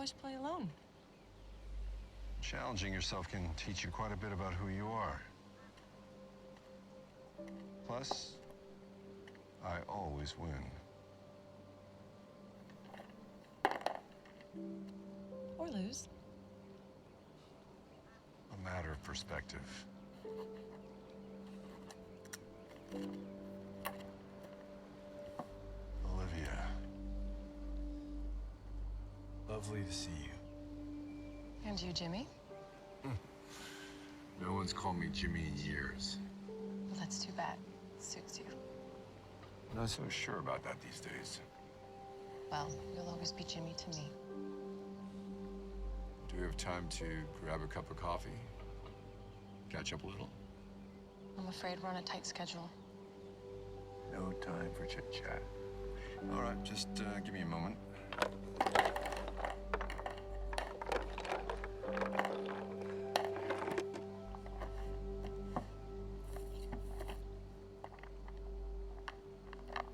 always play alone? Challenging yourself can teach you quite a bit about who you are. Plus, I always win. Or lose. A matter of perspective. Olivia. Lovely to see you. And you, Jimmy? No one's called me Jimmy in years. Well, that's too bad. Suits you. I'm not so sure about that these days. Well, you'll always be Jimmy to me. Do we have time to grab a cup of coffee? Catch up a little? I'm afraid we're on a tight schedule. No time for chit-chat. All right, just give me a moment.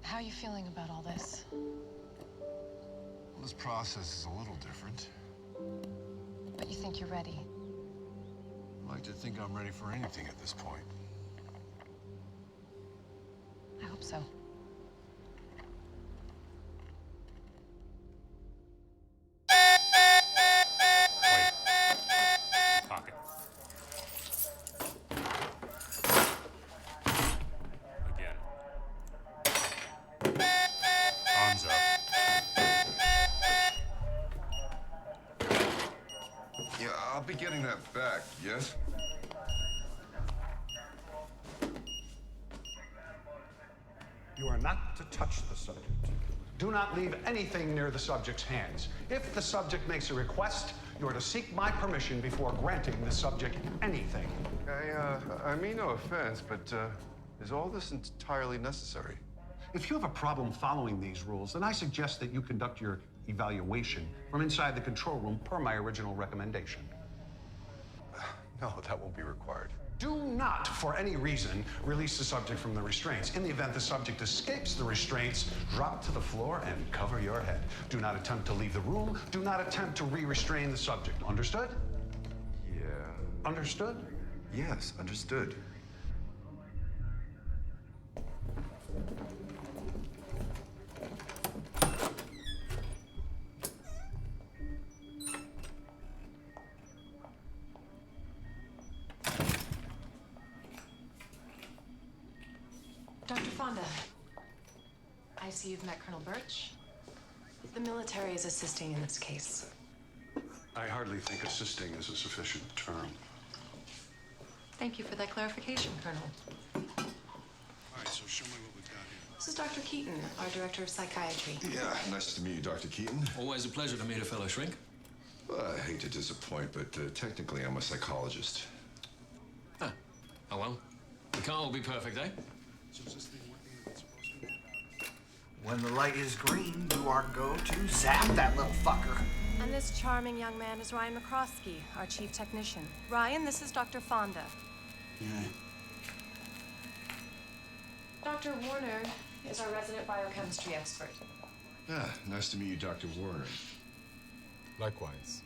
How are you feeling about all this? Well, this process is a little different. But you think you're ready? I like to think I'm ready for anything at this point. I hope so. Wait. Pocket. Again. Arms up. Yeah, I'll be getting that back, yes? You are not to touch the subject. Do not leave anything near the subject's hands. If the subject makes a request, you are to seek my permission before granting the subject anything. I mean no offense, but is all this entirely necessary? If you have a problem following these rules, then I suggest that you conduct your evaluation from inside the control room per my original recommendation. No, that won't be required. Do not, for any reason, release the subject from the restraints. In the event the subject escapes the restraints, drop to the floor and cover your head. Do not attempt to leave the room. Do not attempt to re-restrain the subject. Understood? Yeah. Understood? Yes, understood. Dr. Fonda, I see you've met Colonel Birch. The military is assisting in this case. I hardly think assisting is a sufficient term. Thank you for that clarification, Colonel. All right, so show me what we've got here. This is Dr. Keaton, our director of psychiatry. Yeah, nice to meet you, Dr. Keaton. Always a pleasure to meet a fellow shrink. Well, I hate to disappoint, but technically I'm a psychologist. Ah, oh well. It can't all be perfect, eh? So is this thing working as it's supposed to? When the light is green, you are go to zap that little fucker. And this charming young man is Ryan McCroskey, our chief technician. Ryan, this is Dr. Fonda. Yeah. Dr. Warner is our resident biochemistry expert. Yeah, nice to meet you, Dr. Warner. Likewise.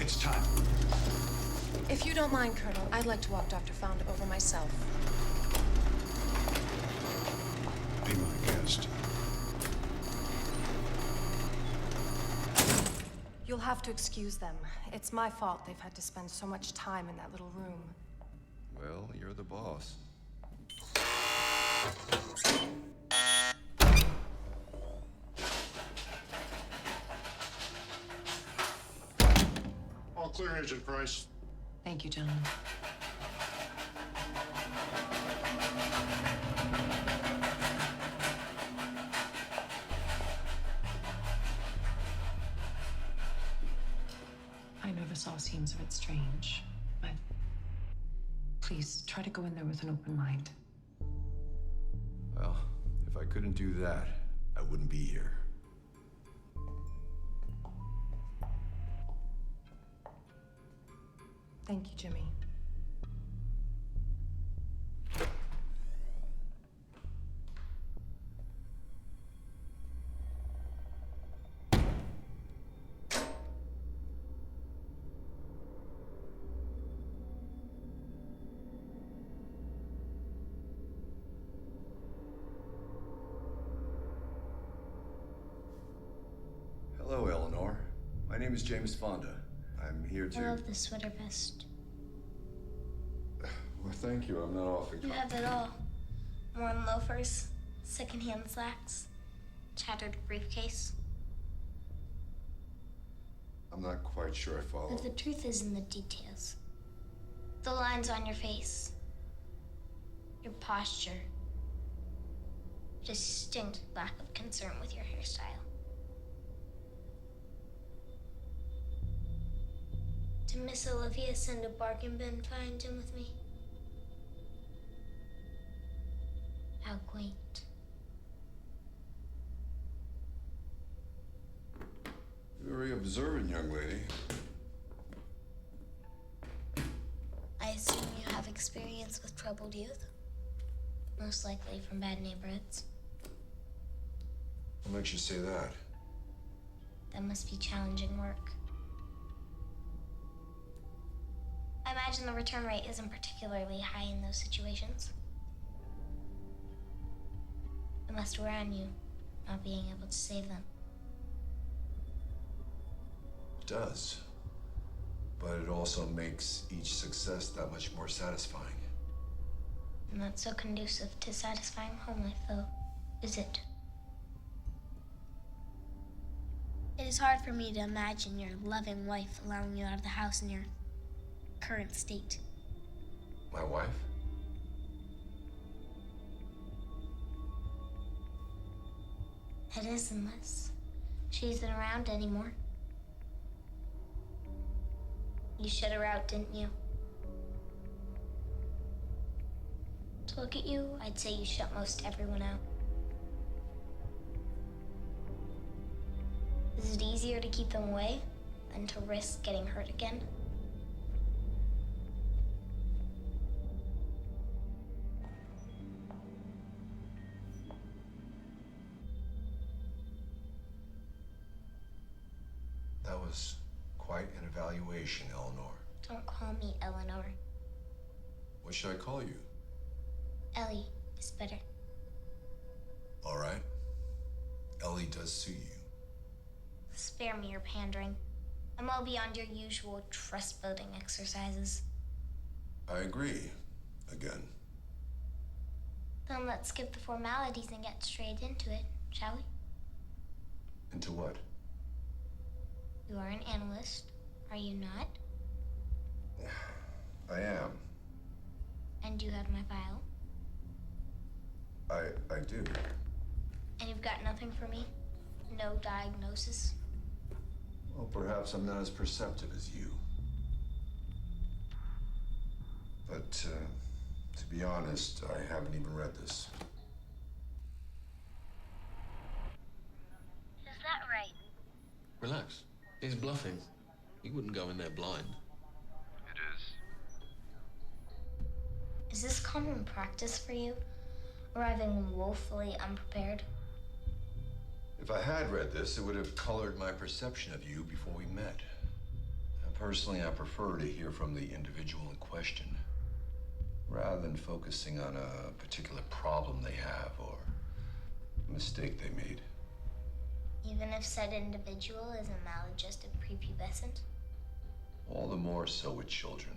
It's time. If you don't mind, Colonel, I'd like to walk Dr. Fonda over myself. Be my guest. You'll have to excuse them. It's my fault they've had to spend so much time in that little room. Well, you're the boss. All clear, Agent Price. Thank you, gentlemen. I know this all seems a bit strange, but please try to go in there with an open mind. Well, if I couldn't do that, I wouldn't be here. Thank you, Jimmy. Hello, Eleanor. My name is James Fonda. I'm here to... I love this sweater vest. Well, thank you. I'm not often... You have it all. Worn loafers, secondhand slacks, tattered briefcase. I'm not quite sure I follow. But the truth is in the details. The lines on your face. Your posture. Distinct lack of concern with your hairstyle. Did Miss Olivia send a bargain bin find him with me? How quaint. Very observant young lady. I assume you have experience with troubled youth? Most likely from bad neighborhoods. What makes you say that? That must be challenging work. I imagine the return rate isn't particularly high in those situations. It must wear on you, not being able to save them. It does. But it also makes each success that much more satisfying. Not so conducive to satisfying home life, though, is it? It is hard for me to imagine your loving wife allowing you out of the house in your current state. My wife? It is unless she isn't around anymore. You shut her out, didn't you? To look at you, I'd say you shut most everyone out. Is it easier to keep them away than to risk getting hurt again? That was quite an evaluation, Eleanor. Don't call me Eleanor. What should I call you? Ellie is better. All right. Ellie does suit you. Spare me your pandering. I'm well beyond your usual trust-building exercises. I agree. Again. Then let's skip the formalities and get straight into it, shall we? Into what? You are an analyst, are you not? I am. And you have my file. I do. And you've got nothing for me? No diagnosis? Well, perhaps I'm not as perceptive as you. But, to be honest, I haven't even read this. Is that right? Relax. He's bluffing. He wouldn't go in there blind. It is. Is this common practice for you? Arriving woefully unprepared? If I had read this, it would have colored my perception of you before we met. And personally, I prefer to hear from the individual in question, rather than focusing on a particular problem they have or a mistake they made. Even if said individual is a maladjusted prepubescent? All the more so with children,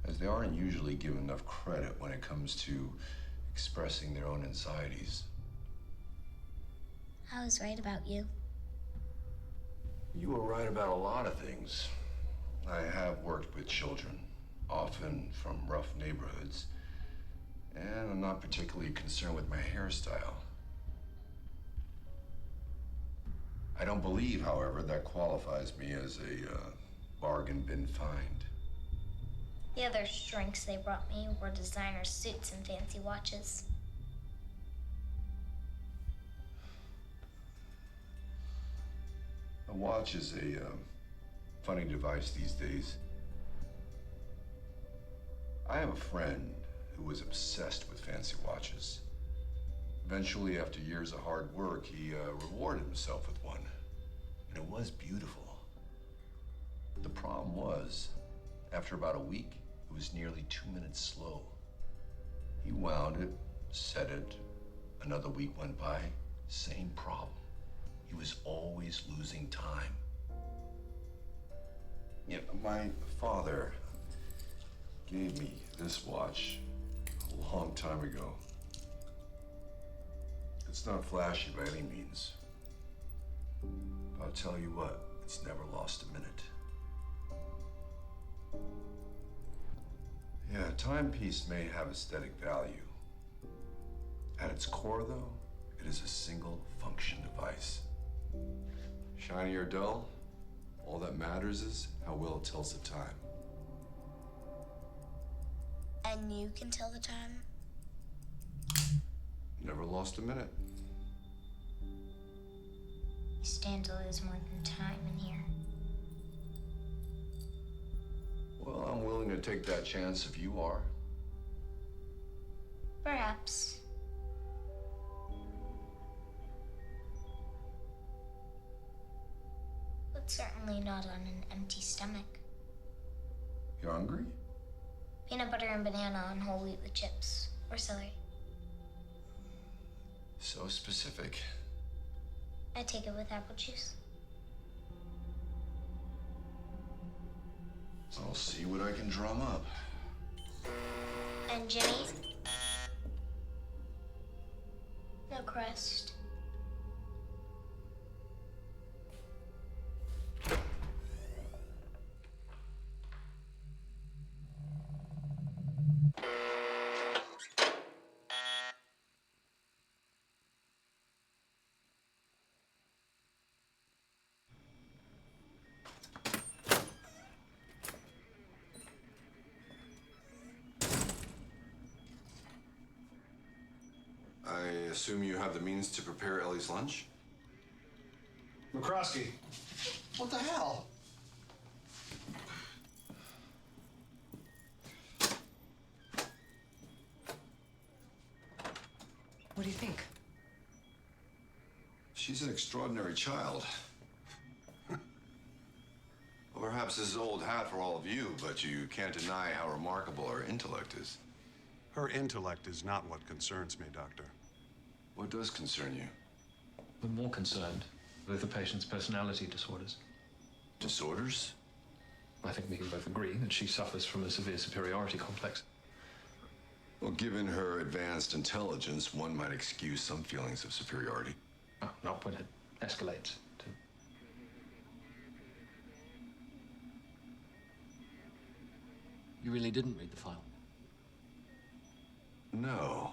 as they aren't usually given enough credit when it comes to expressing their own anxieties. I was right about you. You were right about a lot of things. I have worked with children, often from rough neighborhoods, and I'm not particularly concerned with my hairstyle. I don't believe, however, that qualifies me as a bargain bin find. The other shrinks they brought me were designer suits and fancy watches. A watch is a funny device these days. I have a friend who was obsessed with fancy watches. Eventually, after years of hard work, he rewarded himself with one. And it was beautiful. The problem was, after about a week, it was nearly 2 minutes slow. He wound it, set it. Another week went by, same problem. He He was always losing time. Yeah, my father gave me this watch a long time ago. It's not flashy by any means. But I'll tell you what, it's never lost a minute. Yeah, a timepiece may have aesthetic value. At its core, though, it is a single function device. Shiny or dull, all that matters is how well it tells the time. And you can tell the time? Never lost a minute. You stand to lose more than time in here. Well, I'm willing to take that chance if you are. Perhaps. But certainly not on an empty stomach. You hungry? Peanut butter and banana on whole wheat with chips. Or celery. So specific. I take it with apple juice. I'll see what I can drum up. And Jimmy? No crust. I assume you have the means to prepare Ellie's lunch? McCroskey, what the hell? What do you think? She's an extraordinary child. Well, perhaps this is old hat for all of you, but you can't deny how remarkable her intellect is. Her intellect is not what concerns me, Doctor. What does concern you? We're more concerned with the patient's personality disorders. Disorders? I think we can both agree that she suffers from a severe superiority complex. Well, given her advanced intelligence, one might excuse some feelings of superiority. Oh, not when it escalates to... You really didn't read the file? No.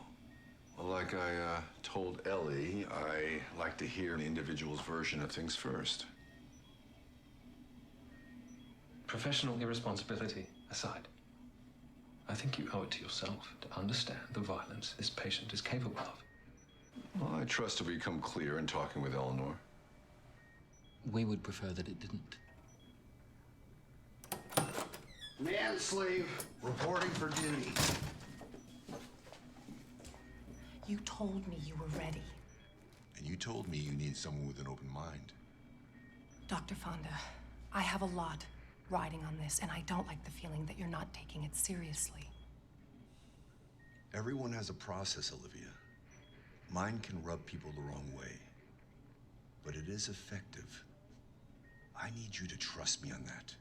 Well, like I told Ellie, I like to hear an individual's version of things first. Professional irresponsibility aside, I think you owe it to yourself to understand the violence this patient is capable of. Well, I trust to become clear in talking with Eleanor. We would prefer that it didn't. Man slave, reporting for duty. You told me you were ready. And you told me you need someone with an open mind. Dr. Fonda, I have a lot riding on this, and I don't like the feeling that you're not taking it seriously. Everyone has a process, Olivia. Mine can rub people the wrong way, but it is effective. I need you to trust me on that.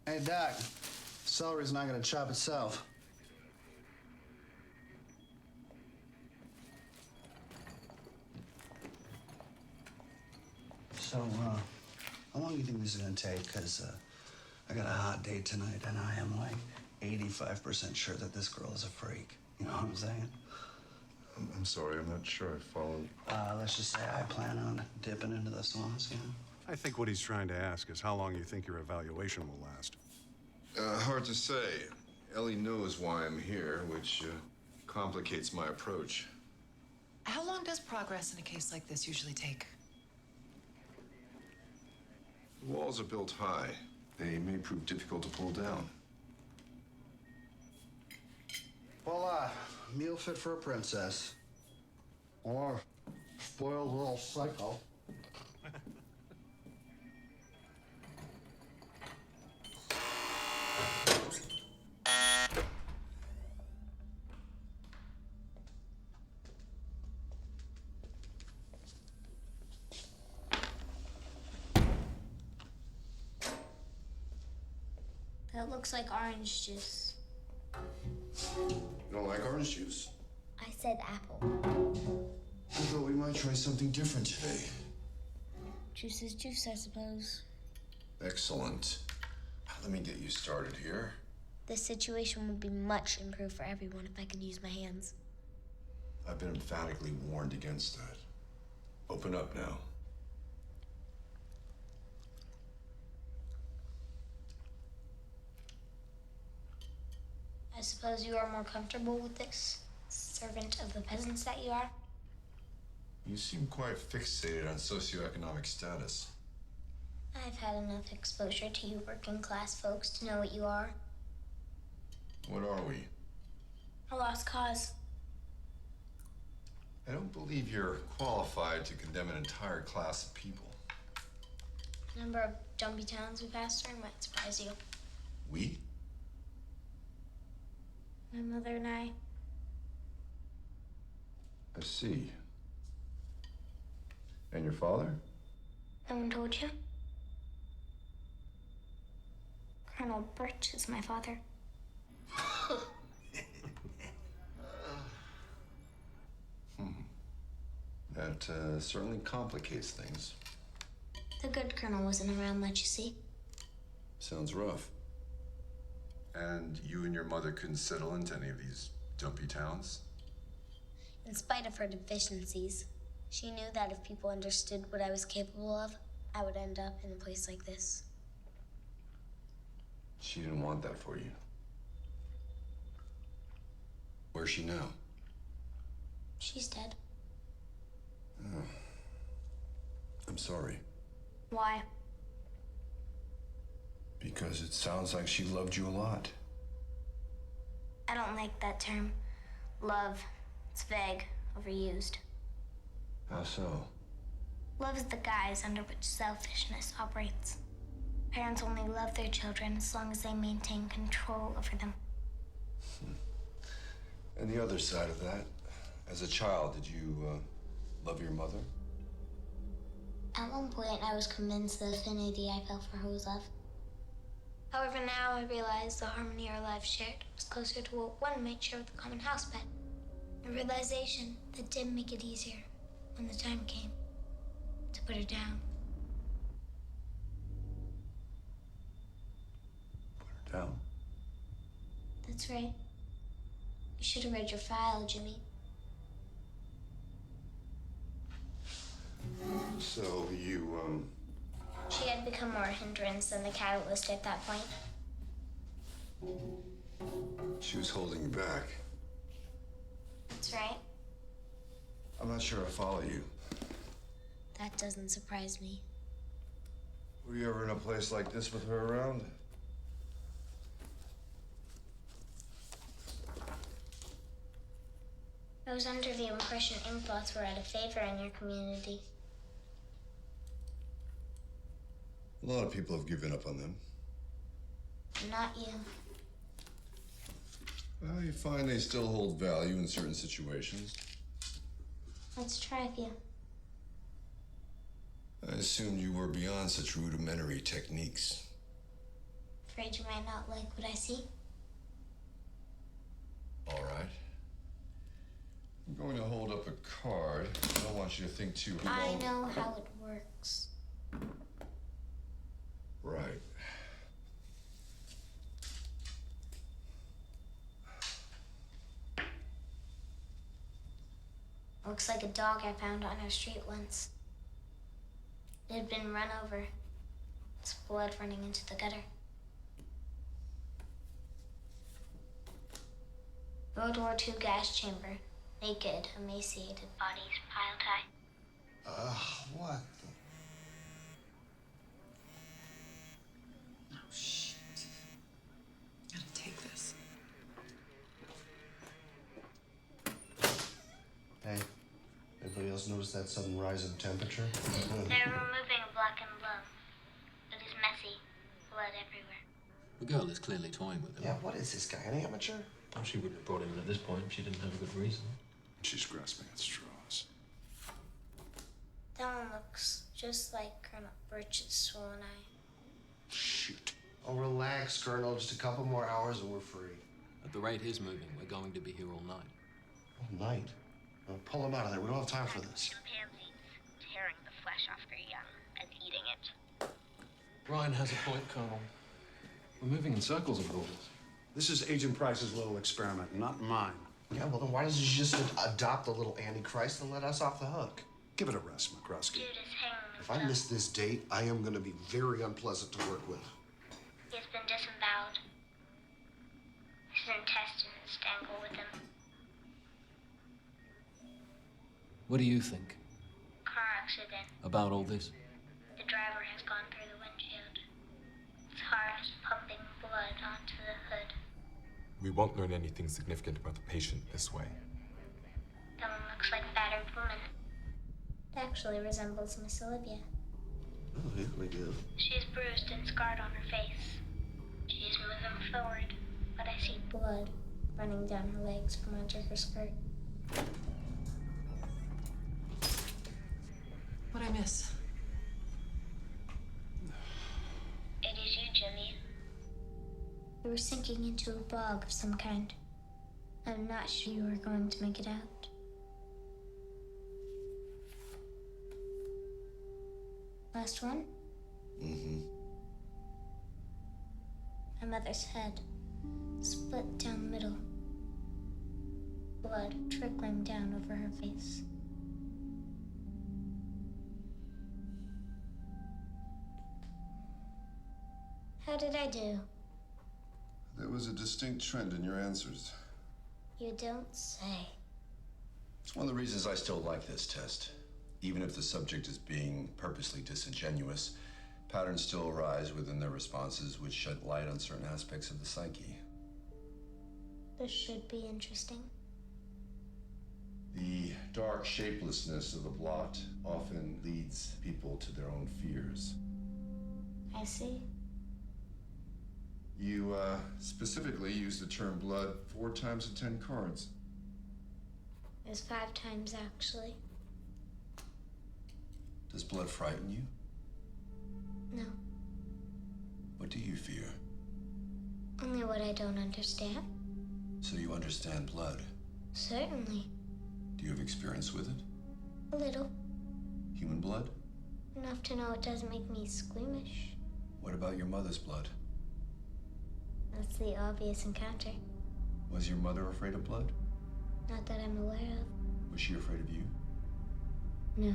Hey, Doc. Celery's not gonna chop itself. So, how long do you think this is gonna take? Because I got a hot date tonight, and I am like 85% sure that this girl is a freak. You know what I'm saying? I'm sorry, I'm not sure I followed. Let's just say I plan on dipping into the sauce, you know? I think what he's trying to ask is how long you think your evaluation will last. Hard to say. Ellie knows why I'm here, which complicates my approach. How long does progress in a case like this usually take? The walls are built high. They may prove difficult to pull down. Well, meal fit for a princess. Or spoiled little psycho. That looks like orange juice. You don't like orange juice? I said apple. I thought we might try something different today. Juice is juice, I suppose. Excellent. Let me get you started here. This situation would be much improved for everyone if I could use my hands. I've been emphatically warned against that. Open up now. I suppose you are more comfortable with this, servant of the peasants that you are? You seem quite fixated on socioeconomic status. I've had enough exposure to you working class folks to know what you are. What are we? A lost cause. I don't believe you're qualified to condemn an entire class of people. The number of jumpy towns we passed through might surprise you. We? My mother and I. I see. And your father? No one told you? Colonel Birch is my father. That certainly complicates things. The good colonel wasn't around much, you see. Sounds rough. And you and your mother couldn't settle into any of these dumpy towns? In spite of her deficiencies, she knew that if people understood what I was capable of, I would end up in a place like this. She didn't want that for you. Where's she now? She's dead. Oh. I'm sorry. Why? Because it sounds like she loved you a lot. I don't like that term. Love. It's vague, overused. How so? Love is the guise under which selfishness operates. Parents only love their children as long as they maintain control over them. And the other side of that, as a child, did you love your mother? At one point, I was convinced the affinity I felt for her was love. However, now I realize the harmony our lives shared was closer to what one might share with a common house pet. A realization that did make it easier when the time came to put her down. Put her down? That's right. You should have read your file, Jimmy. So you, She had become more a hindrance than the catalyst at that point. she was holding you back. That's right. I'm not sure I follow you. That doesn't surprise me. Were you ever in a place like this with her around? I was under the impression inkblots were out of favor in your community. A lot of people have given up on them. Not you. Well, you find they still hold value in certain situations. Let's try a few. I assumed you were beyond such rudimentary techniques. Afraid you might not like what I see? All right. I'm going to hold up a card. I don't want you to think too long. I know how it works. Right. Looks like a dog I found on our street once. It had been run over. Its blood running into the gutter. World War II gas chamber. Naked, emaciated bodies piled high. What? Oh, shit. Gotta take this. Hey, anybody else notice that sudden rise in temperature? They're removing a blackened lung. It is messy. Blood everywhere. The girl is clearly toying with him. Yeah, what is this guy, an amateur? Well, she wouldn't have brought him in at this point if she didn't have a good reason. She's grasping at straws. That one looks just like Colonel Birch's swollen eye. Shoot. Oh, relax, Colonel. Just a couple more hours and we're free. At the rate he's moving, we're going to be here all night. All night? Pull him out of there. We don't have time for this. Chimpanzees tearing the flesh off their young and eating it. Ryan has a point, Colonel. We're moving in circles of orders. This is Agent Price's little experiment, not mine. Yeah, well, then why doesn't she just adopt the little Antichrist and let us off the hook? Give it a rest, McCroskey. Judas hanged If I miss this date, I am going to be very unpleasant to work with. He has been disemboweled. His intestines dangle with him. What do you think Car accident. about all this? The driver has gone through the windshield. His heart is pumping blood onto the hood. We won't learn anything significant about the patient this way. That one looks like a battered woman. It actually resembles Miss Olivia. Oh, yeah, we do. She's bruised and scarred on her face. She's moving forward, but I see blood running down her legs from under her skirt. What'd I miss? It is you, Jimmy. You were sinking into a bog of some kind. I'm not sure you were going to make it out. Last one? Mm-hmm. My mother's head, split down the middle. Blood trickling down over her face. How did I do? There was a distinct trend in your answers. You don't say. It's one of the reasons I still like this test. Even if the subject is being purposely disingenuous, patterns still arise within their responses which shed light on certain aspects of the psyche. This should be interesting. The dark shapelessness of the blot often leads people to their own fears. I see. You specifically used the term blood 4 times in 10 cards. It was 5 times, actually. Does blood frighten you? No, What do you fear? only what I don't understand. So you understand blood. Certainly. Do you have experience with it? A little. Human blood? Enough to know it doesn't make me squeamish. What about your mother's blood? That's the obvious encounter. Was your mother afraid of blood? Not that I'm aware of. Was she afraid of you? No.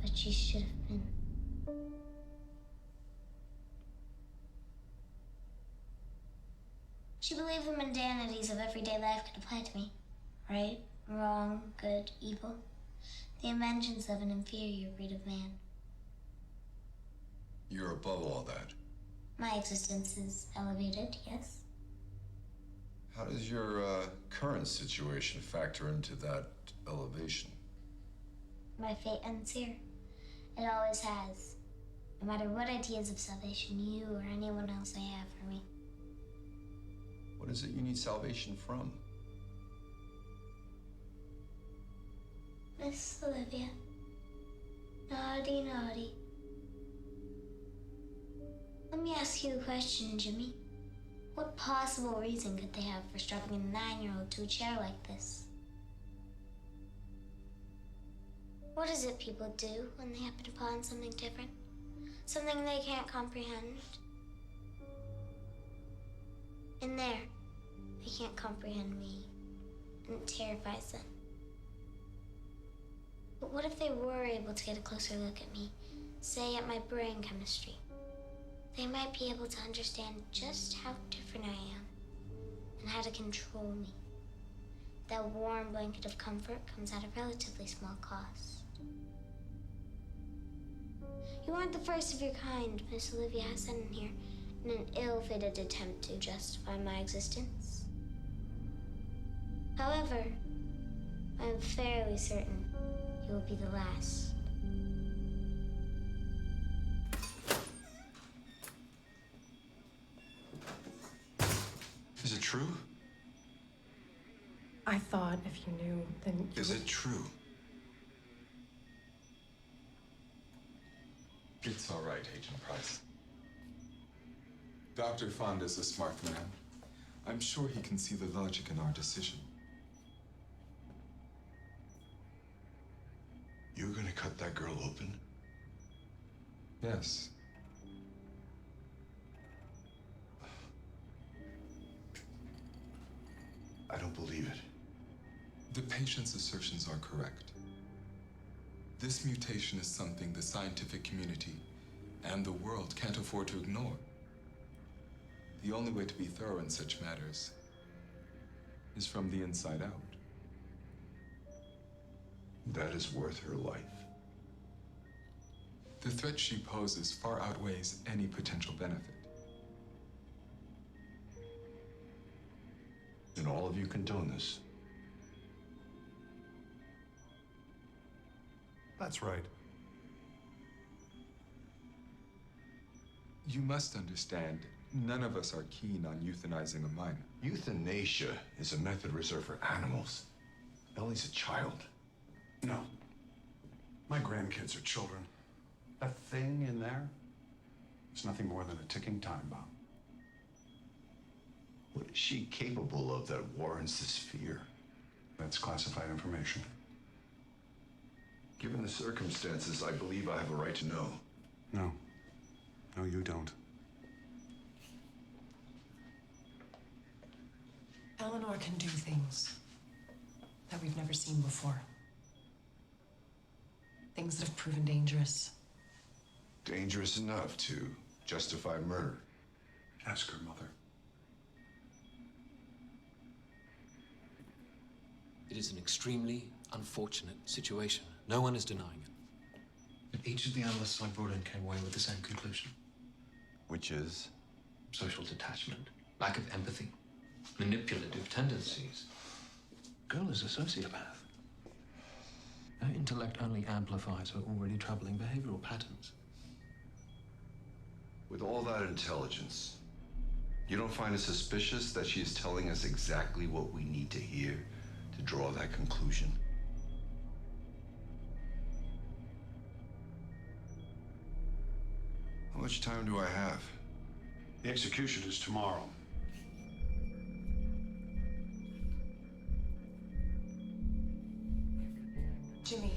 But she should have been. She believed the mundanities of everyday life could apply to me. Right, wrong, good, evil. The inventions of an inferior breed of man. You're above all that. My existence is elevated, yes. How does your current situation factor into that elevation? My fate ends here. It always has. No matter what ideas of salvation you or anyone else may have for me. What is it you need salvation from? Miss Olivia. Naughty, naughty. Let me ask you a question, Jimmy. What possible reason could they have for strapping a 9-year-old to a chair like this? What is it people do when they happen upon something different? Something they can't comprehend? In there, they can't comprehend me, and it terrifies them. But what if they were able to get a closer look at me, say at my brain chemistry? They might be able to understand just how different I am and how to control me. That warm blanket of comfort comes at a relatively small cost. You aren't the first of your kind, Miss Olivia has said in here, in an ill-fated attempt to justify my existence. However, I'm fairly certain you will be the last. Is it true? I thought if you knew, then you Is would... it true? It's all right, Agent Price. Dr. Fonda's a smart man. I'm sure he can see the logic in our decision. You're gonna cut that girl open? Yes. I don't believe it. The patient's assertions are correct. This mutation is something the scientific community and the world can't afford to ignore. The only way to be thorough in such matters is from the inside out. That is worth her life. The threat she poses far outweighs any potential benefit. And all of you condone this. That's right. You must understand, none of us are keen on euthanizing a minor. Euthanasia is a method reserved for animals. Ellie's a child. No. My grandkids are children. That thing in there is nothing more than a ticking time bomb. What is she capable of that warrants this fear? That's classified information. Given the circumstances, I believe I have a right to know. No. No, you don't. Eleanor can do things that we've never seen before. Things that have proven dangerous. Dangerous enough to justify murder. Ask her mother. It is an extremely unfortunate situation. No one is denying it. But each of the analysts I brought in came away with the same conclusion. Which is? Social detachment, lack of empathy, manipulative tendencies. Girl is a sociopath. Her intellect only amplifies her already troubling behavioral patterns. With all that intelligence, you don't find it suspicious that she is telling us exactly what we need to hear to draw that conclusion? How much time do I have? The execution is tomorrow. Jimmy.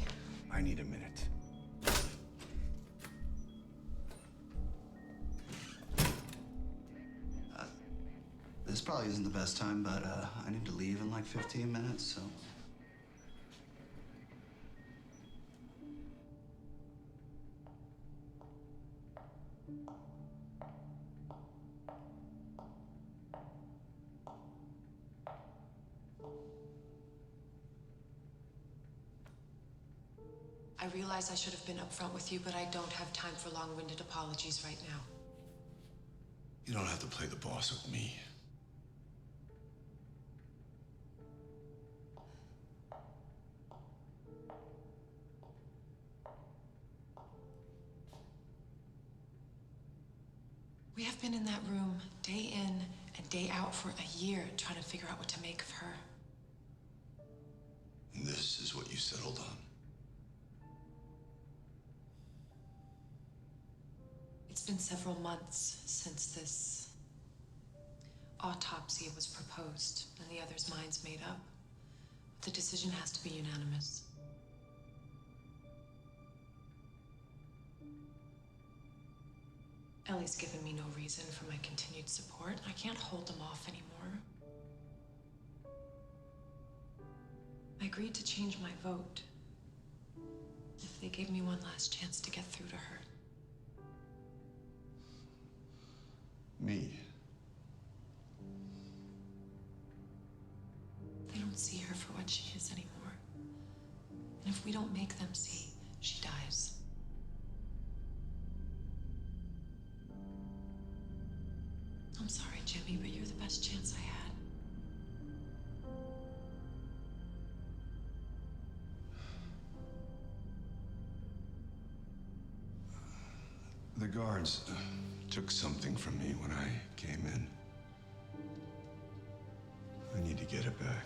I need a minute. This probably isn't the best time, but I need to leave in like 15 minutes, so. I realize I should have been upfront with you, but I don't have time for long-winded apologies right now. You don't have to play the boss with me. We have been in that room day in and day out for a year trying to figure out what to make of her. And this is what you settled on. It's been several months since this autopsy was proposed and the others' minds made up. But the decision has to be unanimous. Ellie's given me no reason for my continued support. I can't hold them off anymore. I agreed to change my vote if they gave me one last chance to get through to her. Me? They don't see her for what she is anymore. And if we don't make them see, she dies. I'm sorry, Jimmy, but you're the best chance I had. The guards took something from me when I came in. I need to get it back.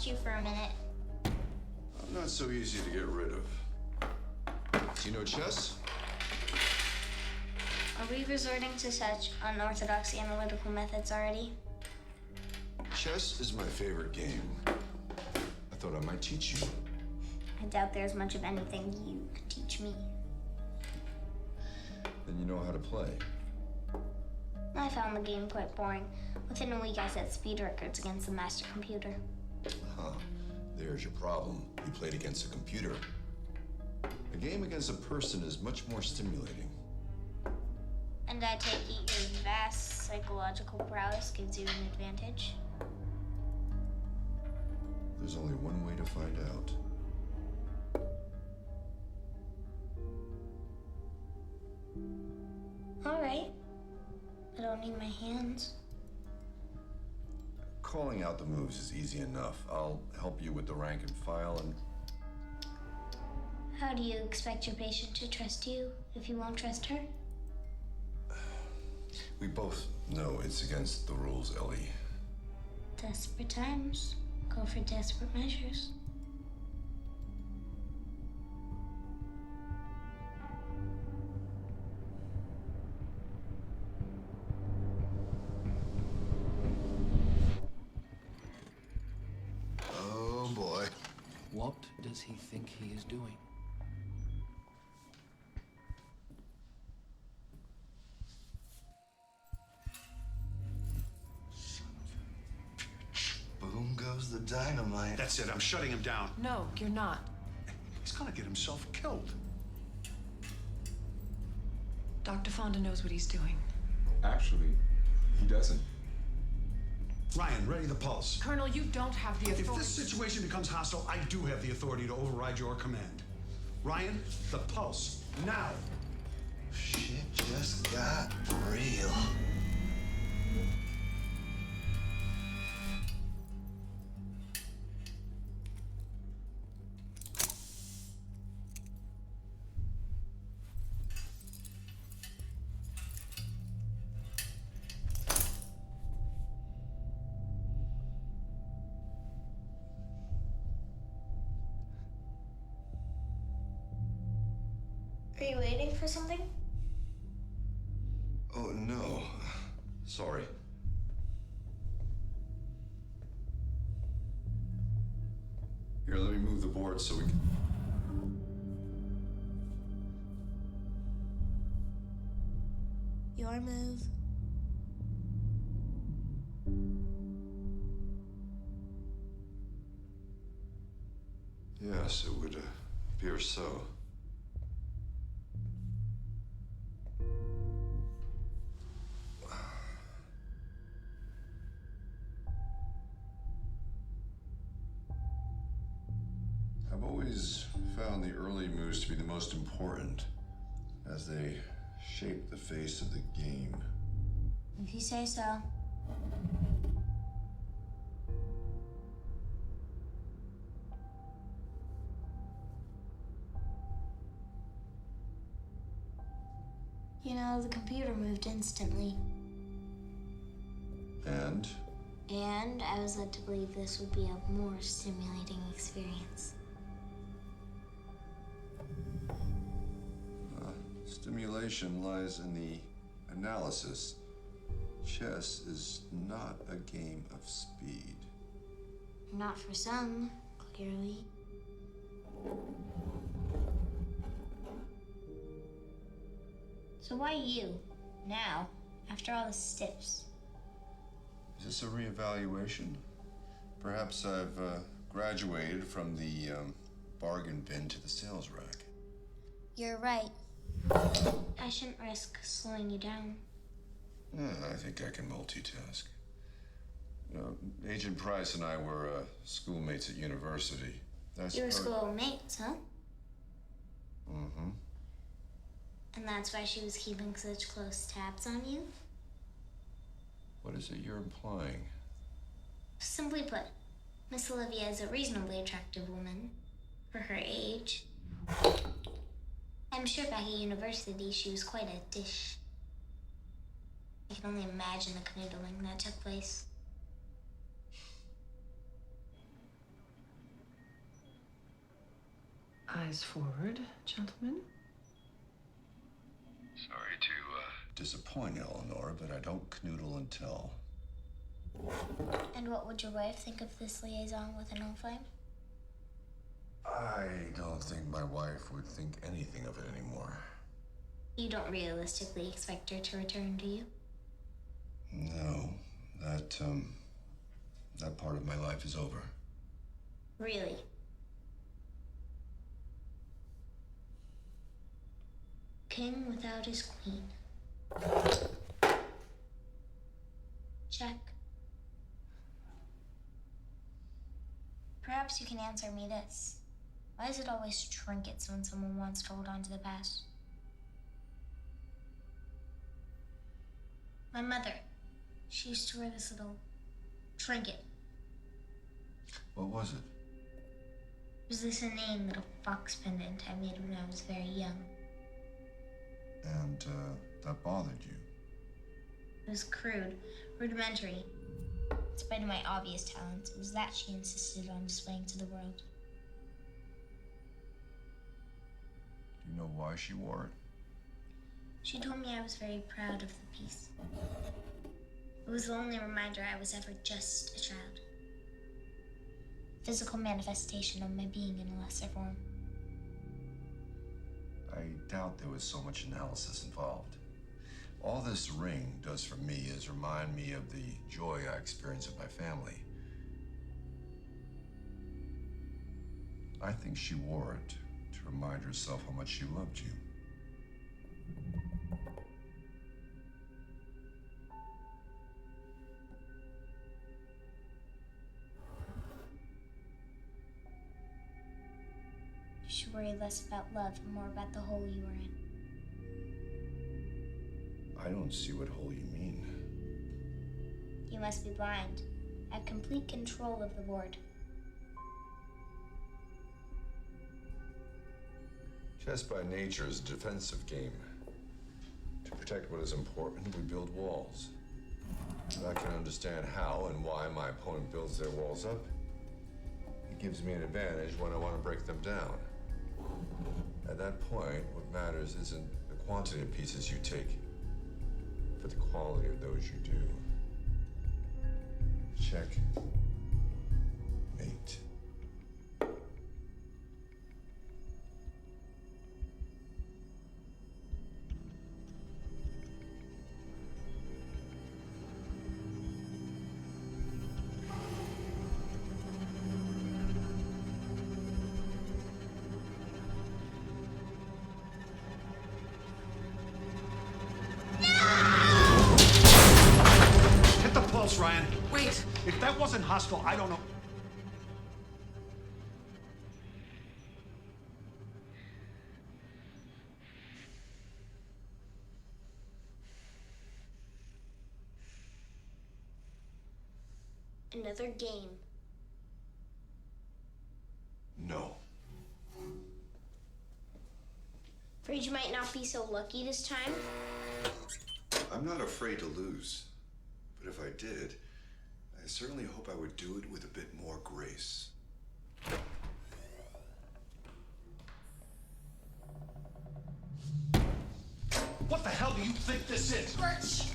you for a minute. I'm not so easy to get rid of. Do you know chess? Are we resorting to such unorthodox analytical methods already? Chess is my favorite game. I thought I might teach you. I doubt there's much of anything you could teach me. Then you know how to play. I found the game quite boring. Within a week, I set speed records against the master computer. Huh. There's your problem. You played against a computer. A game against a person is much more stimulating. And I take it your vast psychological prowess gives you an advantage? There's only one way to find out. All right. I don't need my hands. Calling out the moves is easy enough. I'll help you with the rank and file and... How do you expect your patient to trust you if you won't trust her? We both know it's against the rules, Ellie. Desperate times call for desperate measures. Oh boy. What does he think he is doing? Boom goes the dynamite. That's it. I'm shutting him down. No, you're not. He's gonna get himself killed. Dr. Fonda knows what he's doing. Actually, he doesn't. Ryan, ready the pulse. Colonel, you don't have the authority. If this situation becomes hostile, I do have the authority to override your command. Ryan, the pulse, now. Shit just got real. Are you waiting for something? Oh, no. Sorry. Here, let me move the board so we can... Your move. Yes, it would appear so. I've always found the early moves to be the most important as they shape the face of the game. If you say so. You know, the computer moved instantly. And? And I was led to believe this would be a more stimulating experience. Stimulation lies in the analysis. Chess is not a game of speed. Not for some, clearly. So why you? Now, after all the steps? Is this a reevaluation? Perhaps I've graduated from the bargain bin to the sales rack. You're right. I shouldn't risk slowing you down. I think I can multitask. You know, Agent Price and I were schoolmates at university. You were schoolmates, huh? Mm-hmm. And that's why she was keeping such close tabs on you? What is it you're implying? Simply put, Miss Olivia is a reasonably attractive woman for her age. I'm sure back at university she was quite a dish. I can only imagine the canoodling that took place. Eyes forward, gentlemen. Sorry to disappoint Eleanor, but I don't canoodle and tell. And what would your wife think of this liaison with an old flame? I don't think my wife would think anything of it anymore. You don't realistically expect her to return, do you? No, that part of my life is over. Really? King without his queen. Check. Perhaps you can answer me this. Why is it always trinkets when someone wants to hold on to the past? My mother, she used to wear this little trinket. What was it? It was this inane little fox pendant I made when I was very young. And, that bothered you? It was crude, rudimentary. In spite of my obvious talents, it was that she insisted on displaying to the world. Do you know why she wore it? She told me I was very proud of the piece. It was the only reminder I was ever just a child. Physical manifestation of my being in a lesser form. I doubt there was so much analysis involved. All this ring does for me is remind me of the joy I experience with my family. I think she wore it to remind herself how much she loved you. You should worry less about love and more about the hole you were in. I don't see what hole you mean. You must be blind. I have complete control of the ward. Chess by nature is a defensive game. To protect what is important, we build walls. I can understand how and why my opponent builds their walls up. It gives me an advantage when I want to break them down. At that point, what matters isn't the quantity of pieces you take, but the quality of those you do. Check. Mate. Hit the pulse, Ryan. Wait. If that wasn't hostile, I don't know. Another game. No. Afraid you might not be so lucky this time? I'm not afraid to lose. But if I did, I certainly hope I would do it with a bit more grace. What the hell do you think this is? Birch!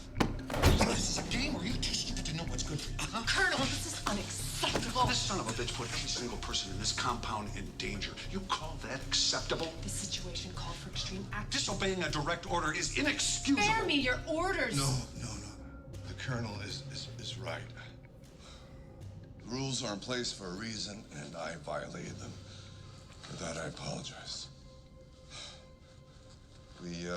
This is a game, or are you too stupid to know what's good for you? Huh? Colonel, this is unacceptable. This son of a bitch put every single person in this compound in danger. You call that acceptable? This situation called for extreme action. Disobeying a direct order is inexcusable. Spare me your orders! No. The Colonel is right. The rules are in place for a reason, and I violated them. For that, I apologize. We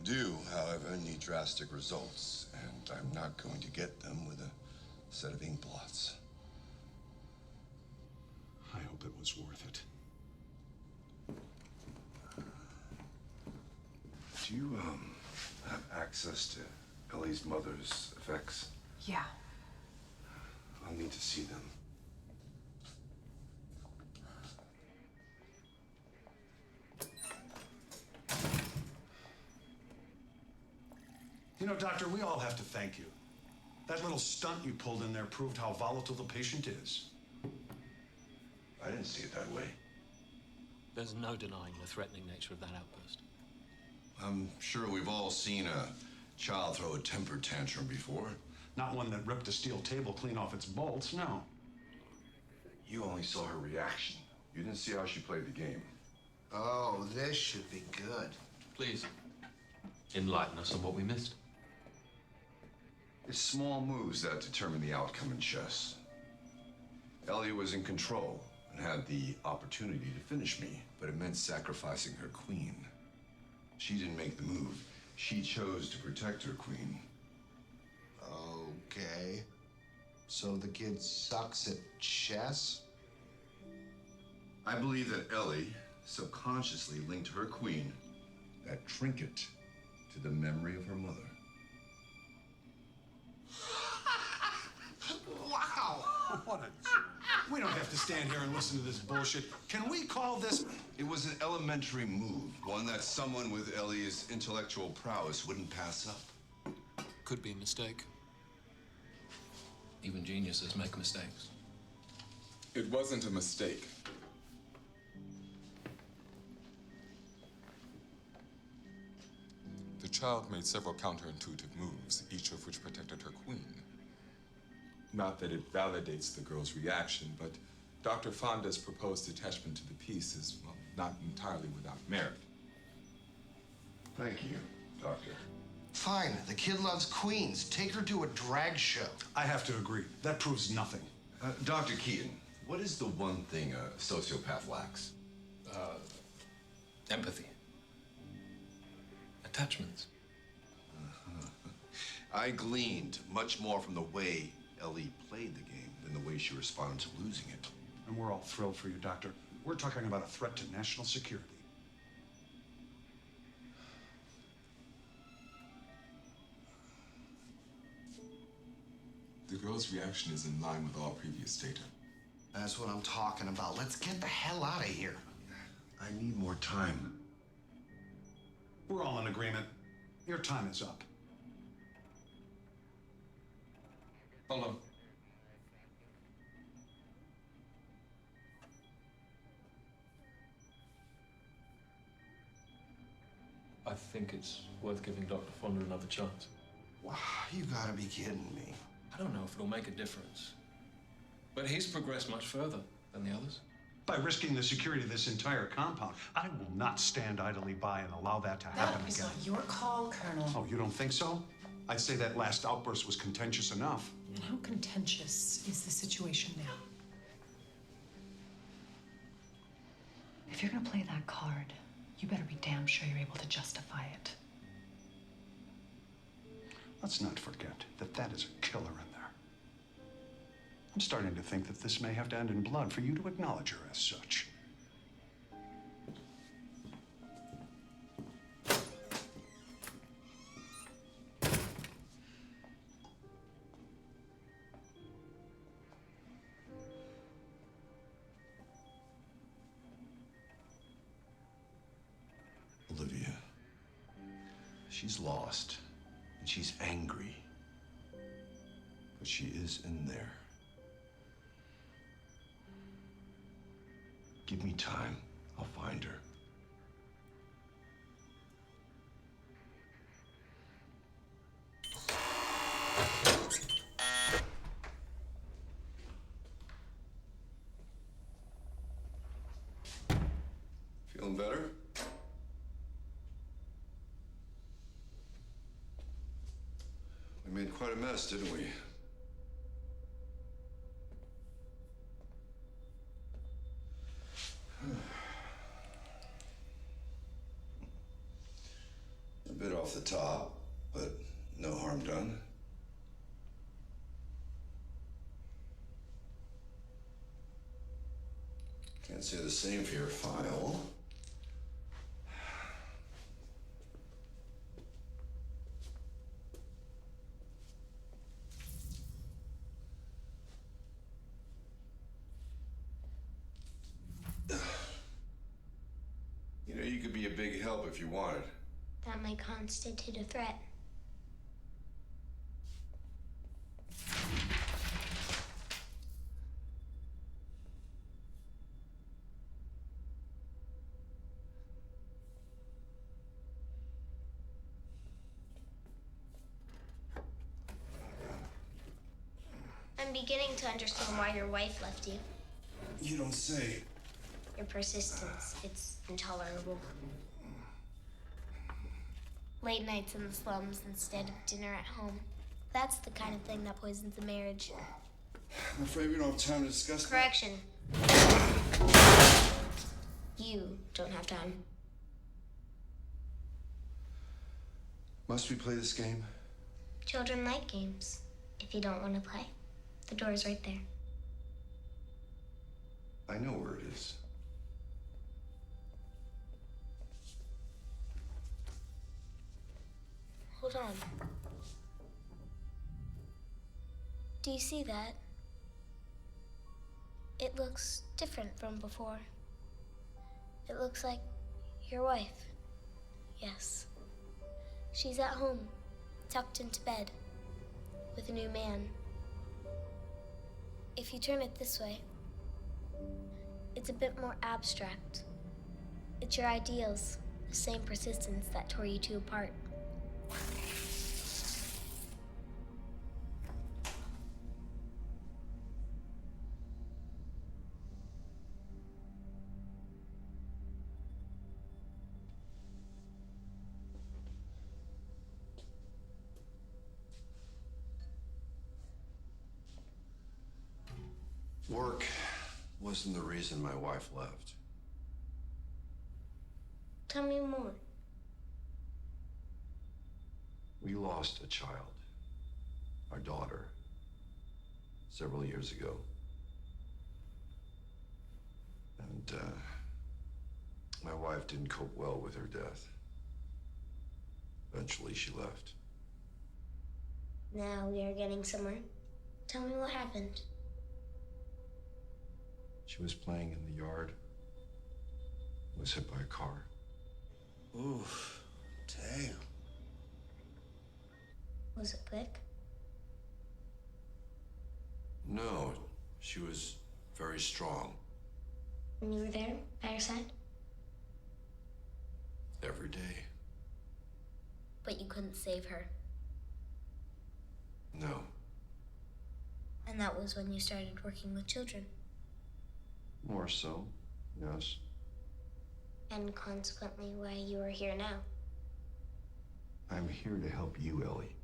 do, however, need drastic results, and I'm not going to get them with a set of ink blots. I hope it was worth it. Do you, have access to Ellie's mother's effects? Yeah. I'll need to see them. You know, Doctor, we all have to thank you. That little stunt you pulled in there proved how volatile the patient is. I didn't see it that way. There's no denying the threatening nature of that outburst. I'm sure we've all seen a child throw a temper tantrum before. Not one that ripped a steel table clean off its bolts, no. You only saw her reaction. You didn't see how she played the game. Oh, this should be good. Please, enlighten us on what we missed. It's small moves that determine the outcome in chess. Ellie was in control and had the opportunity to finish me, but it meant sacrificing her queen. She didn't make the move. She chose to protect her queen. Okay. So the kid sucks at chess? I believe that Ellie subconsciously linked her queen, that trinket, to the memory of her mother. Wow! We don't have to stand here and listen to this bullshit. Can we call this? It was an elementary move, one that someone with Ellie's intellectual prowess wouldn't pass up. Could be a mistake. Even geniuses make mistakes. It wasn't a mistake. The child made several counterintuitive moves, each of which protected her queen. Not that it validates the girl's reaction, but Dr. Fonda's proposed attachment to the piece is, well, not entirely without merit. Thank you, Doctor. Fine, the kid loves queens. Take her to a drag show. I have to agree. That proves nothing. Dr. Keaton, what is the one thing a sociopath lacks? Empathy. Attachments. I gleaned much more from the way Ellie played the game than the way she responded to losing it. And we're all thrilled for you, Doctor. We're talking about a threat to national security. The girl's reaction is in line with all previous data. That's what I'm talking about. Let's get the hell out of here. I need more time. We're all in agreement. Your time is up. Hold on. I think it's worth giving Dr. Fonda another chance. Wow, you gotta be kidding me. I don't know if it'll make a difference. But he's progressed much further than the others. By risking the security of this entire compound, I will not stand idly by and allow that to happen That is again. not your call, Colonel. Oh, you don't think so? I'd say that last outburst was contentious enough. How contentious is the situation now? If you're gonna play that card, you better be damn sure you're able to justify it. Let's not forget that that is a killer in there. I'm starting to think that this may have to end in blood for you to acknowledge her as such. Olivia, she's lost and she's angry, but she is in there. Give me time, I'll find her. Feeling better? We made quite a mess, didn't we? A bit off the top, but no harm done. Can't say the same for your file. You know, you could be a big help if you wanted. That might constitute a threat. I'm beginning to understand why your wife left you. You don't say. Your persistence, it's intolerable. Late nights in the slums instead of dinner at home. That's the kind of thing that poisons a marriage. I'm afraid we don't have time to discuss that. Correction. You don't have time. Must we play this game? Children like games. If you don't want to play, the door's right there. I know where it is. Hold on. Do you see that? It looks different from before. It looks like your wife. Yes. She's at home, tucked into bed, with a new man. If you turn it this way, it's a bit more abstract. It's your ideals, the same persistence that tore you two apart. Work wasn't the reason my wife left. Tell me more. We lost a child, our daughter, several years ago. And my wife didn't cope well with her death. Eventually, she left. Now we are getting somewhere. Tell me what happened. She was playing in the yard, was hit by a car. Oof, damn. Was it quick? No, she was very strong. When you were there, by her side? Every day. But you couldn't save her. No. And that was when you started working with children. More so, yes. And consequently why you are here now. I'm here to help you, Ellie.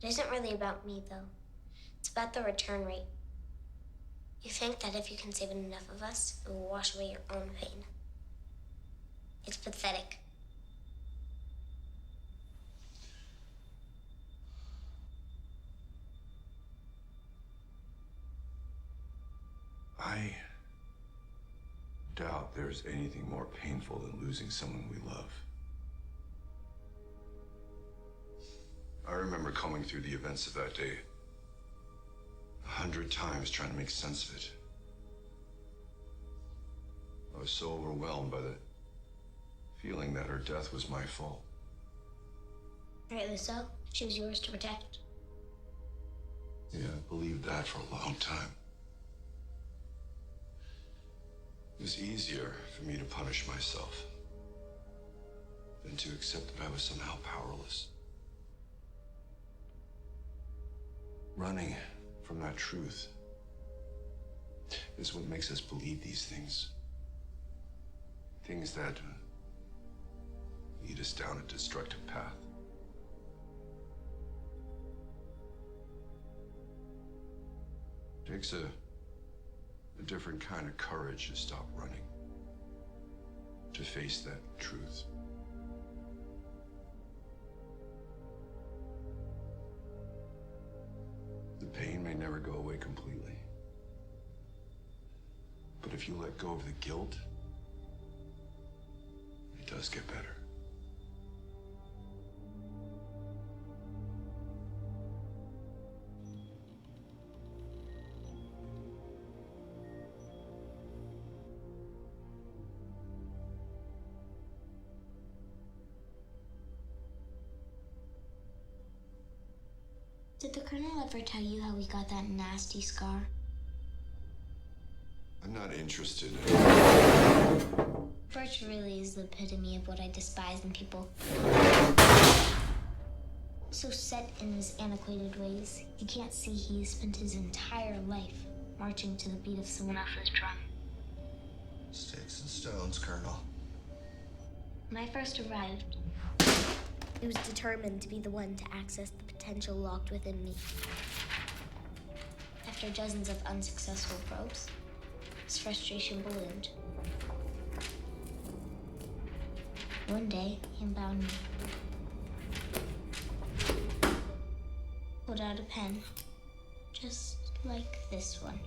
It isn't really about me, though. It's about the return rate. You think that if you can save enough of us, it will wash away your own pain. It's pathetic. I doubt there's anything more painful than losing someone we love. I remember combing through the events of that day 100 times trying to make sense of it. I was so overwhelmed by the feeling that her death was my fault. Rightly so. She was yours to protect. Yeah, I believed that for a long time. It was easier for me to punish myself than to accept that I was somehow powerless. Running from that truth is what makes us believe these things. Things that lead us down a destructive path. It takes a different kind of courage to stop running, to face that truth. The pain may never go away completely, but if you let go of the guilt, it does get better. Did the Colonel ever tell you how he got that nasty scar? I'm not interested in... Birch really is the epitome of what I despise in people. So set in his antiquated ways, he can't see he spent his entire life marching to the beat of someone else's drum. Sticks and stones, Colonel. When I first arrived, he was determined to be the one to access the potential locked within me. After dozens of unsuccessful probes, his frustration ballooned. One day, he unbound me. Pulled out a pen, just like this one.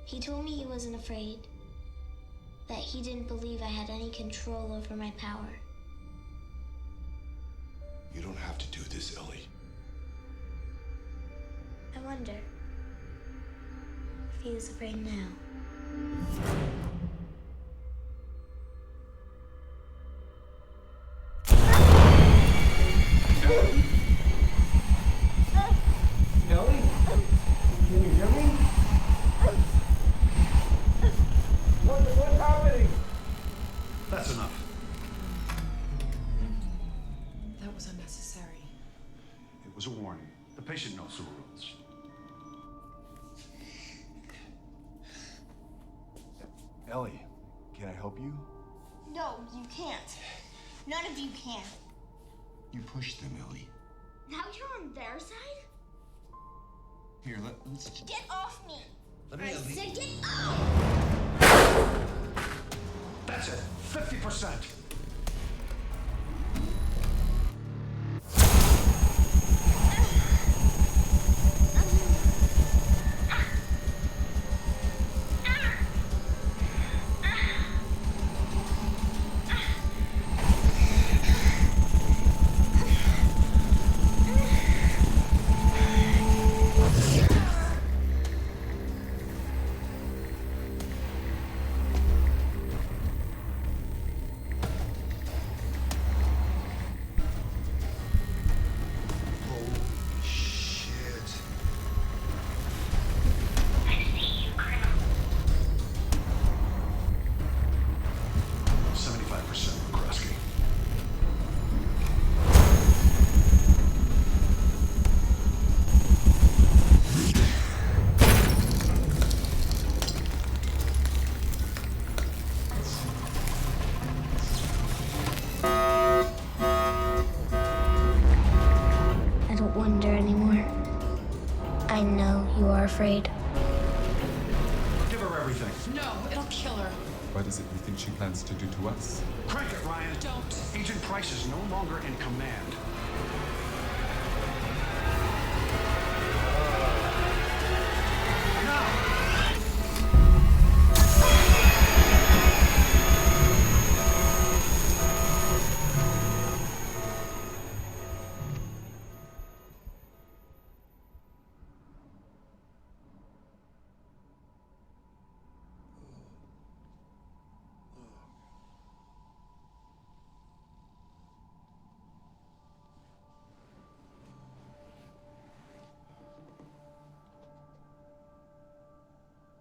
He told me he wasn't afraid, that he didn't believe I had any control over my power. You don't have to do this, Ellie. I wonder if he is afraid now. Ellie? Can you hear me? What's happening? That's enough. That was unnecessary. It was a warning. The patient knows the rules. Ellie, can I help you? No, you can't. None of you can. You pushed them, Ellie. Now you're on their side? Here, let's... Get off me! Let me I Ellie. said get off! That's it. 50%. Shit. 75% McCroskey. I don't wonder anymore. I know you are afraid. Give her everything. No, it'll kill her. What is it you think she plans to do to us? Crank it, Ryan. Don't. Agent Price is no longer in command.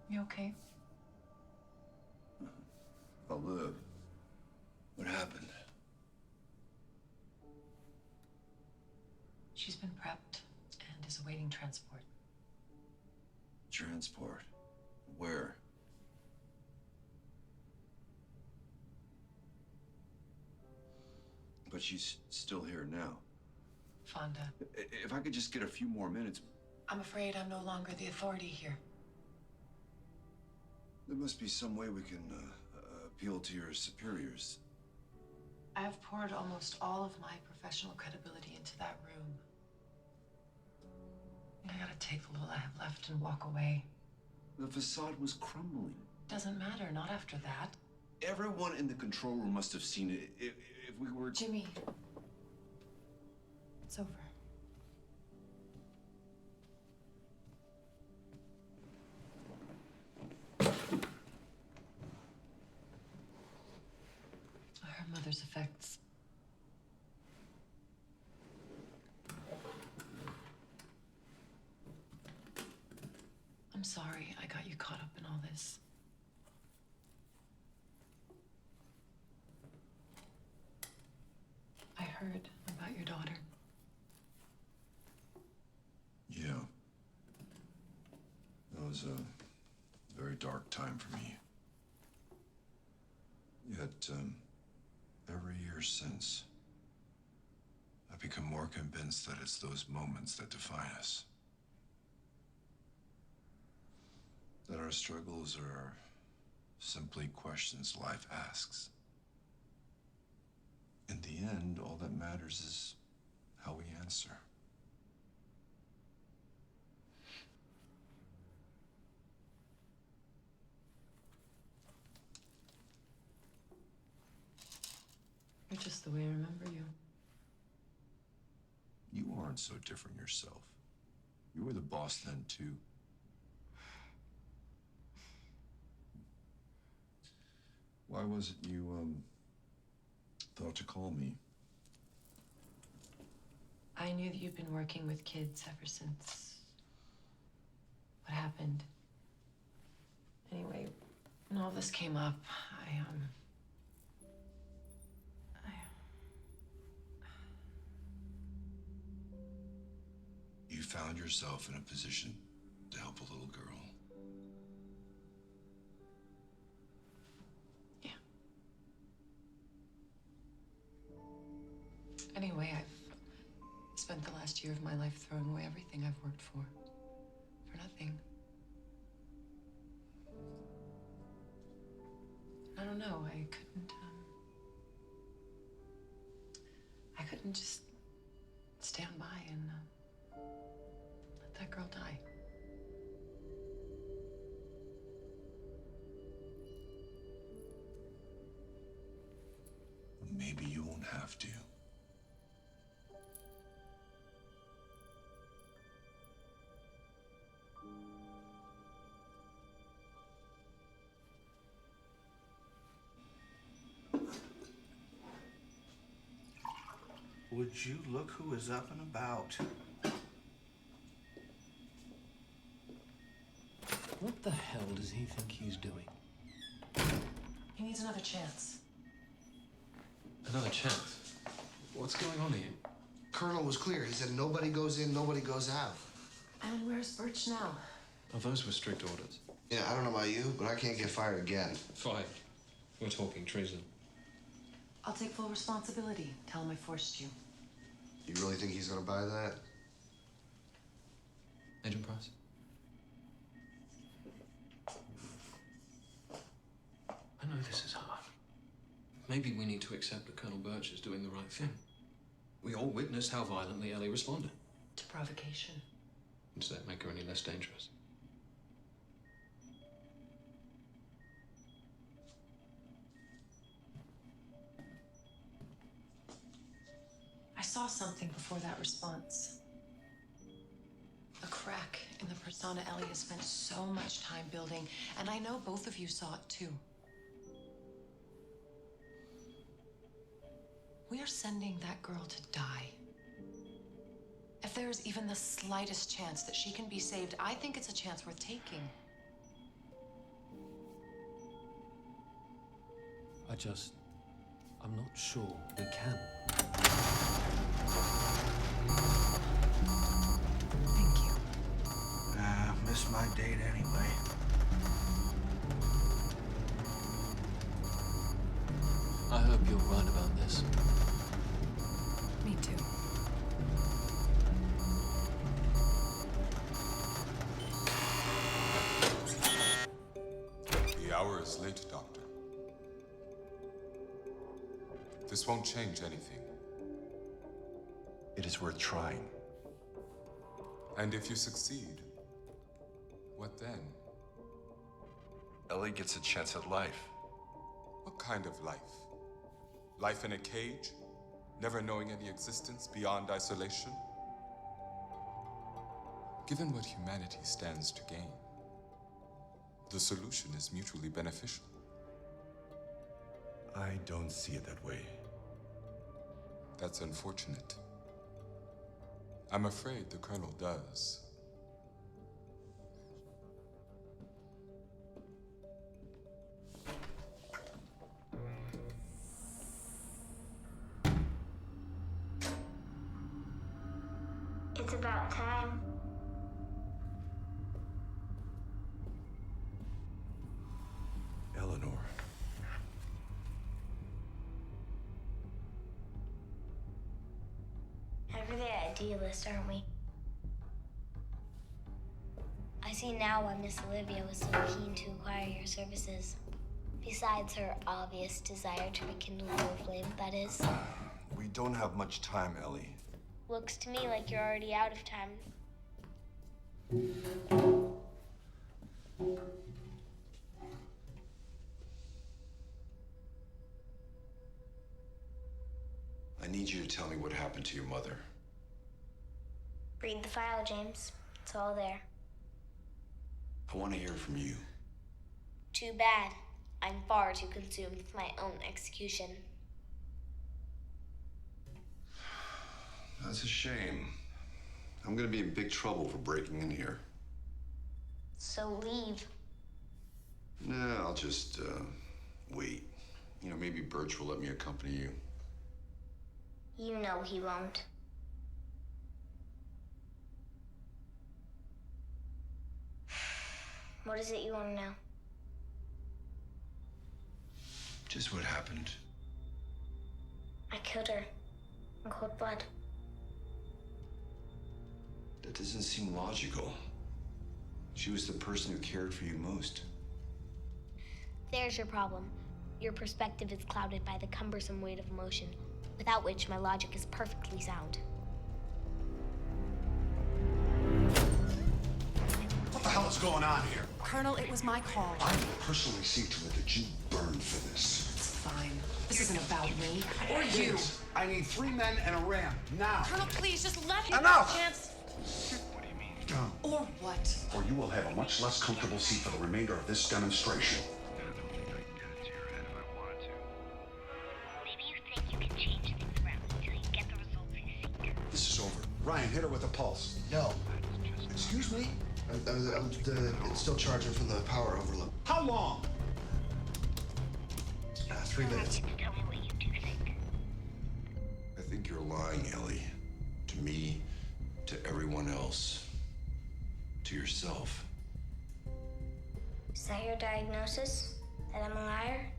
You okay? I'll live. What happened? She's been prepped and is awaiting transport. Transport? Where? But she's still here now. Fonda, If I could just get a few more minutes. I'm afraid I'm no longer the authority here. There must be some way we can appeal to your superiors. I have poured almost all of my professional credibility into that room. I gotta take the little I have left and walk away. The facade was crumbling. Doesn't matter, not after that. Everyone in the control room must have seen it. If we were... Jimmy, it's over. Her mother's effects. I'm sorry I got you caught up in all this. I heard about your daughter. Yeah. That was a very dark time for me. Yet, every year since, I've become more convinced that it's those moments that define us. That our struggles are simply questions life asks. In the end, all that matters is how we answer. You're just the way I remember you. You aren't so different yourself. You were the boss then, too. Why was it you, thought to call me? I knew that you'd been working with kids ever since what happened. Anyway, when all this came up, You found yourself in a position to help a little girl. Anyway, I've spent the last year of my life throwing away everything I've worked for nothing. I don't know, I couldn't just stand by and let that girl die. Maybe you won't have to. Would you look who is up and about? What the hell does he think he's doing? He needs another chance. Another chance? What's going on here? Colonel was clear. He said nobody goes in, nobody goes out. And where's Birch now? Oh, those were strict orders. Yeah, I don't know about you, but I can't get fired again. Fine. We're talking treason. I'll take full responsibility. Tell him I forced you. You really think he's gonna buy that? Agent Price? I know this is hard. Maybe we need to accept that Colonel Birch is doing the right thing. We all witnessed how violently Ellie responded. To provocation. Does that make her any less dangerous? I saw something before that response. A crack in the persona Ellie has spent so much time building, and I know both of you saw it too. We are sending that girl to die. If there is even the slightest chance that she can be saved, I think it's a chance worth taking. I'm not sure we can. Thank you. Missed my date anyway. I hope you're right about this. Me too. The hour is late, Doctor. This won't change anything. It is worth trying. And if you succeed, what then? Ellie gets a chance at life. What kind of life? Life in a cage? Never knowing any existence beyond isolation? Given what humanity stands to gain, the solution is mutually beneficial. I don't see it that way. That's unfortunate. I'm afraid the Colonel does. It's about time. Eleanor. Everyday idealist, aren't we? I see now why Miss Olivia was so keen to acquire your services. Besides her obvious desire to rekindle your flame, that is. We don't have much time, Ellie. Looks to me like you're already out of time. I need you to tell me what happened to your mother. Read the file, James. It's all there. I want to hear from you. Too bad. I'm far too consumed with my own execution. That's a shame. I'm gonna be in big trouble for breaking in here. So leave. Nah, I'll just, wait. You know, maybe Birch will let me accompany you. You know he won't. What is it you want to know? Just what happened. I killed her in cold blood. That doesn't seem logical. She was the person who cared for you most. There's your problem. Your perspective is clouded by the cumbersome weight of emotion, without which my logic is perfectly sound. What the hell is going on here? Colonel, it was my call. I will personally see to it that you burn for this. It's fine. This isn't about me or you. I need 3 men and a ram, now. Colonel, please, just let me Enough! have a chance. What do you mean? Or what? Or you will have a much less comfortable seat for the remainder of this demonstration. Maybe you think you can change things around until you get the results you seek. This is over. Ryan, hit her with a pulse. No. Excuse me? It's still charging from the power overload. How long? 3 minutes. Tell me what you do think. I think you're lying, Ellie. To me, to everyone else, to yourself. Is that your diagnosis? That I'm a liar?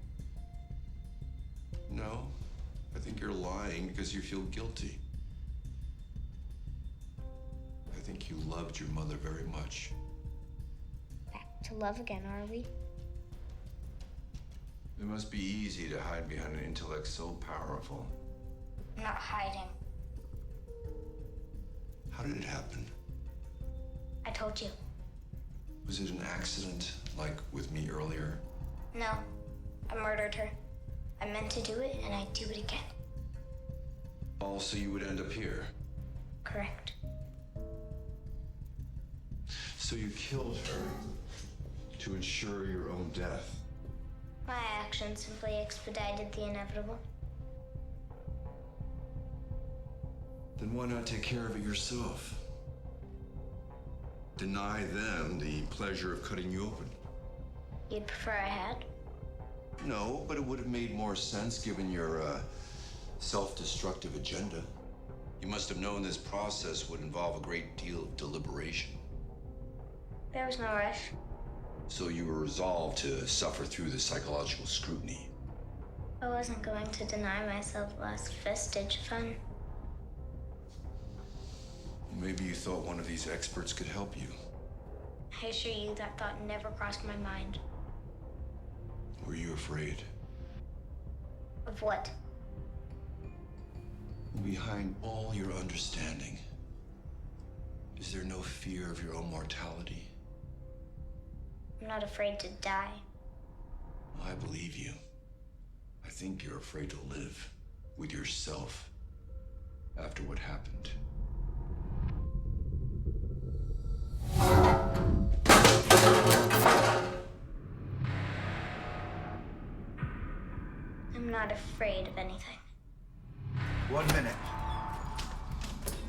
No, I think you're lying because you feel guilty. I think you loved your mother very much. Back to love again, are we? It must be easy to hide behind an intellect so powerful. I'm not hiding. How did it happen? I told you. Was it an accident, like with me earlier? No, I murdered her. I meant to do it, and I'd do it again. Also, you would end up here. Correct. So you killed her to ensure your own death. My action simply expedited the inevitable. Then why not take care of it yourself? Deny them the pleasure of cutting you open. You'd prefer I had? No, but it would have made more sense given your self-destructive agenda. You must have known this process would involve a great deal of deliberation. There was no rush. So you were resolved to suffer through the psychological scrutiny. I wasn't going to deny myself the last vestige of fun. Maybe you thought one of these experts could help you. I assure you that thought never crossed my mind. Were you afraid? Of what? Behind all your understanding, is there no fear of your own mortality? I'm not afraid to die. I believe you. I think you're afraid to live with yourself after what happened. I'm not afraid of anything. 1 minute.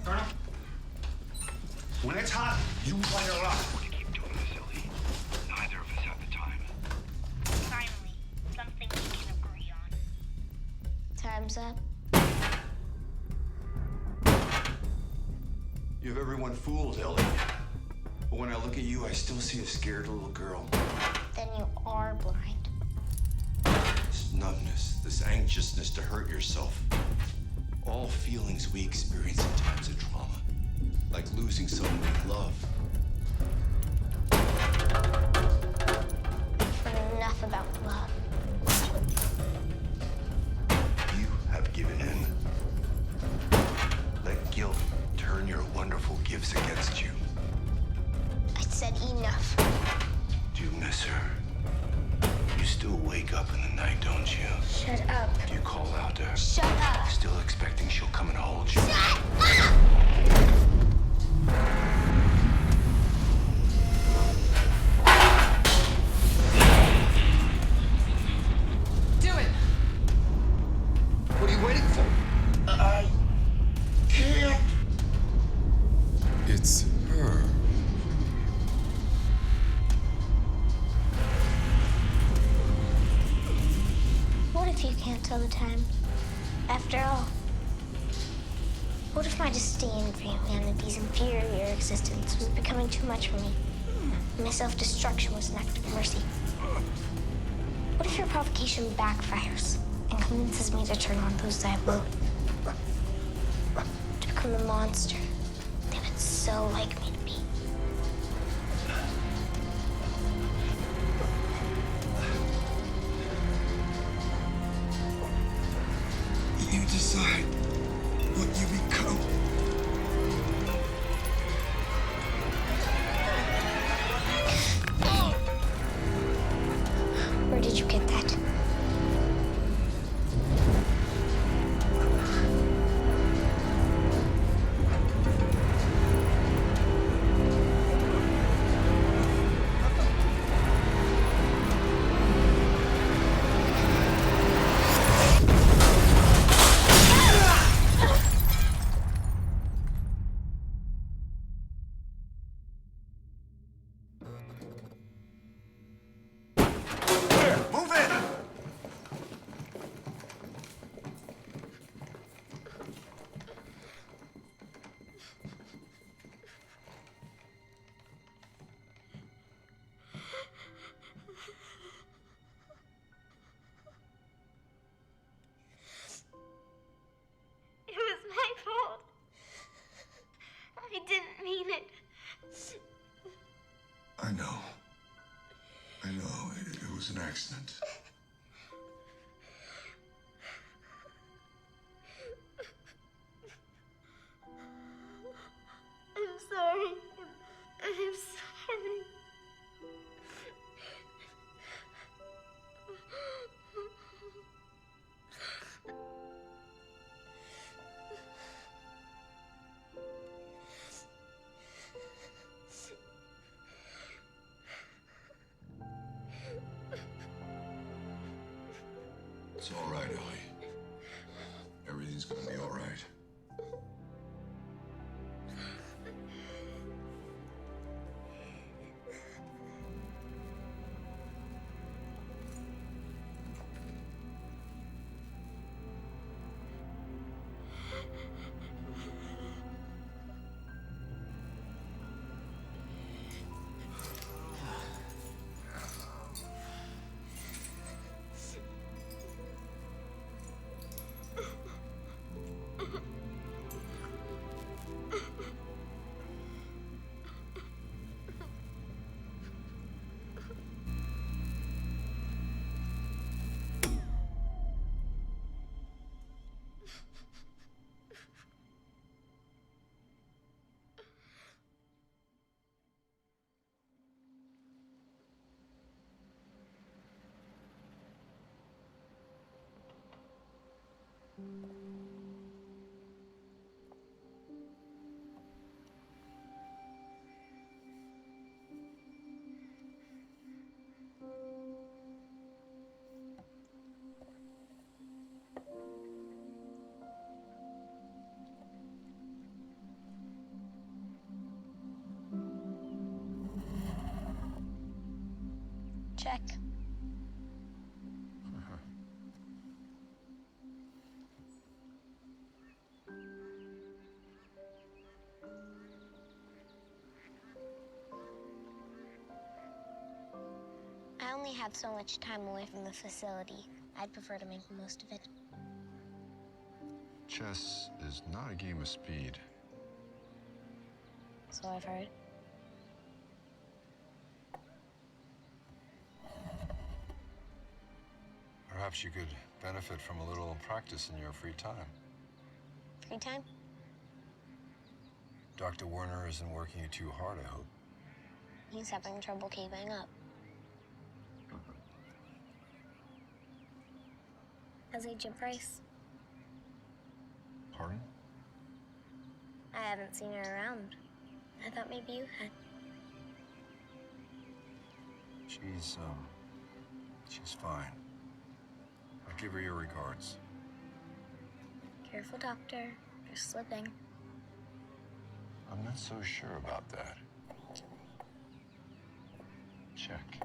Colonel? When it's hot, you light her up. Keep doing this, Ellie. Neither of us have the time. Finally, something we can agree on. Time's up. You have everyone fooled, Ellie. But when I look at you, I still see a scared little girl. Then you are blind. This numbness, this anxiousness to hurt yourself. All feelings we experience in times of trauma. Like losing someone we love. Enough about love. You have given in. Let guilt turn your wonderful gifts against you. I said enough. Do you miss her? You still wake up in the night, don't you? Shut up. Do you call out to her? Shut up. Still expecting she'll come and hold you? Shut up! Do it! What are you waiting for? I can't. It's her. What if you can't tell the time? After all, what if my disdain for humanity's inferior existence was becoming too much for me? My self-destruction was an act of mercy. What if your provocation backfires and convinces me to turn on those I love? To become the monster they would so like me to be. You decide what you become. Where did you get that? Move in! It was my fault. I didn't mean it. I know. I know. It was an accident. I'm sorry. I'm sorry. It's all right, Ellie. Everything's gonna be all right. Check. have so much time away from the facility. I'd prefer to make the most of it. Chess is not a game of speed. So I've heard. Perhaps you could benefit from a little practice in your free time. Free time? Dr. Werner isn't working you too hard, I hope. He's having trouble keeping up. How's Agent Price? Pardon? I haven't seen her around. I thought maybe you had. She's fine. I'll give her your regards. Careful, Doctor. You're slipping. I'm not so sure about that. Check.